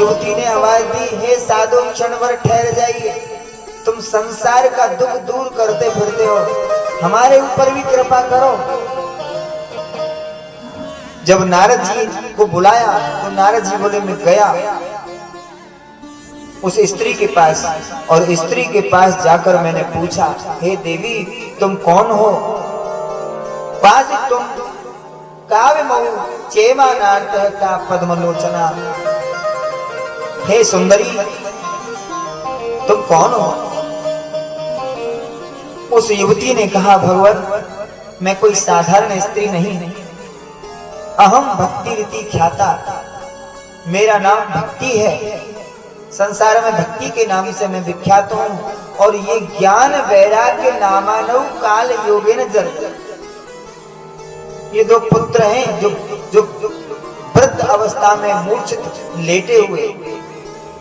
युवती ने आवाज दी, हे साधु क्षण भर ठहर जाइए, तुम संसार का दुख दूर करते फिरते हो, हमारे ऊपर भी कृपा करो। जब नारद जी को बुलाया तो नारद जी बोले मैं गया उस स्त्री के पास, और स्त्री के पास जाकर मैंने पूछा, हे देवी तुम कौन हो? पास तुम काव्य मऊ चेमा नाट का पद्मलोचना, हे सुंदरी तुम कौन हो? उस युवती ने कहा, भगवान मैं कोई साधारण स्त्री नहीं, अहम भक्ति रीति ख्याता, मेरा नाम भक्ति है, संसार में भक्ति के नाम से मैं विख्यात हूं, और ये ज्ञान वैराग्य नामानव काल योगेन जर, ये दो पुत्र हैं जो वृद्ध अवस्था में मूर्छित लेटे हुए,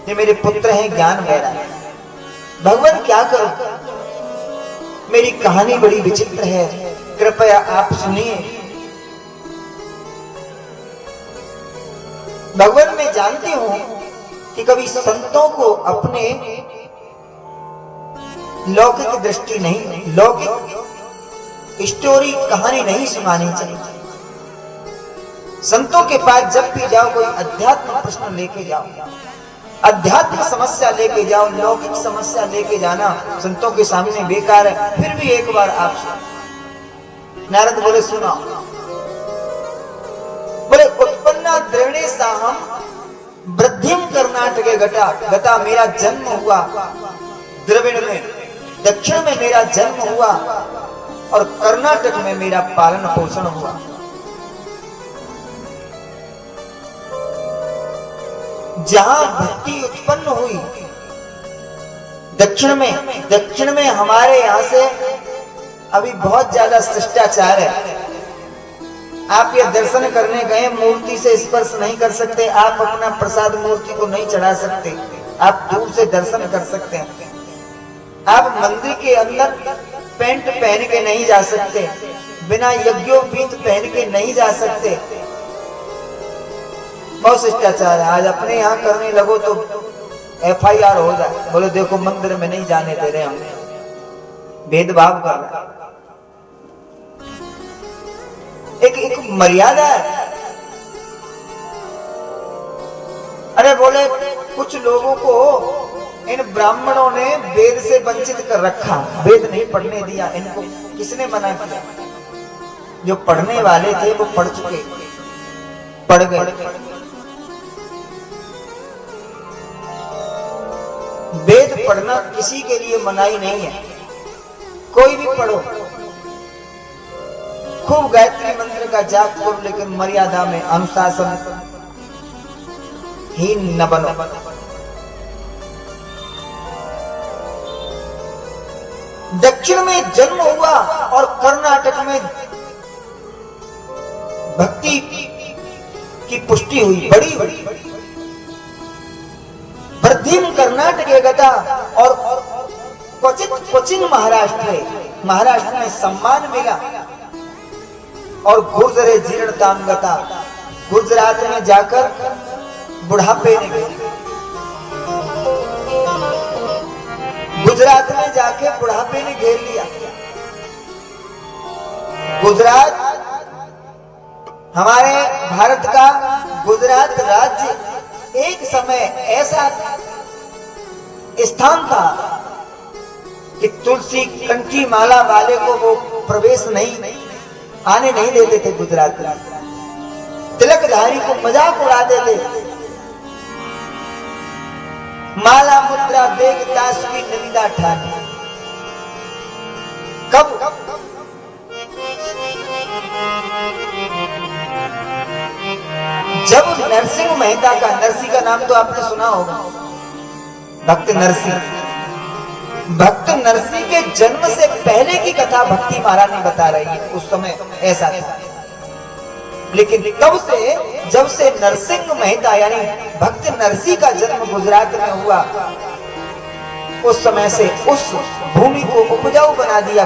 ये मेरे पुत्र हैं ज्ञान वैराग्य। भगवान क्या करूं, मेरी कहानी बड़ी विचित्र है, कृपया आप सुनिए। भगवान मैं जानती हूं कि कभी संतों को अपने लौकिक दृष्टि नहीं, लौकिक स्टोरी कहानी नहीं सुनानी चाहिए। संतों के पास जब भी जाओ कोई अध्यात्म प्रश्न लेके जाओ, अध्यात्म समस्या लेके जाओ, लौकिक समस्या लेके जाना संतों के सामने बेकार है। फिर भी एक बार आप सुनो। नारद बोले सुना, बोले उत्पन्ना द्रविणे साहम वृद्धिम कर्नाटके घटा, गता मेरा जन्म हुआ द्रविड़ में, दक्षिण में मेरा जन्म हुआ, और कर्नाटक में मेरा पालन पोषण हुआ। जहां भक्ति उत्पन्न हुई दक्षिण में हमारे यहां से अभी बहुत ज्यादा शिष्टाचार है। आप ये दर्शन करने गए, मूर्ति से स्पर्श नहीं कर सकते, आप अपना प्रसाद मूर्ति को नहीं चढ़ा सकते, आप दूर से दर्शन कर सकते हैं। आप मंदिर के अंदर पैंट पहन के नहीं जा सकते, बिना यज्ञोपवीत पहन के नहीं जा सकते, बहुत शिष्टाचार है। आज अपने यहाँ करने लगो तो FIR हो जाए, बोले देखो मंदिर में नहीं जाने दे रहे, हम भेदभाव कर रहे हैं। एक मर्यादा है। अरे बोले कुछ लोगों को इन ब्राह्मणों ने वेद से वंचित कर रखा, वेद नहीं पढ़ने दिया इनको, किसने मना किया? जो पढ़ने वाले थे वो पढ़ चुके, पढ़ गए। वेद पढ़ना किसी के लिए मनाही नहीं है, कोई भी पढ़ो, खूब गायत्री मंत्र का जाप करो, लेकिन मर्यादा में, अनुशासन ही न बनो। दक्षिण में जन्म हुआ और कर्नाटक में भक्ति की पुष्टि हुई, बड़ी वृद्धिम कर्नाटके गता, और क्वचित महाराष्ट्र में सम्मान मिला, और गुर्जरे जीर्णताम गता, गुजरात में जाकर बुढ़ापे ने घेर, गुजरात में जाके बुढ़ापे ने घेर लिया। गुजरात हमारे भारत का गुजरात राज्य एक समय ऐसा स्थान था कि तुलसी कंठी माला वाले को वो प्रवेश आने नहीं देते थे। गुजरात में तिलकधारी को मजाक उड़ाते थे, माला मुद्रा देख दास की निंदा ठानी। कब जब नरसिंह मेहता का, नरसिंह का नाम तो आपने सुना होगा, भक्त नरसिंह के जन्म से पहले की कथा भक्ति महारानी बता रही है। उस समय ऐसा था, लेकिन जब से नरसिंह मेहता यानी भक्त नरसिंह का जन्म गुजरात में हुआ, उस समय से उस भूमि को उपजाऊ बना दिया।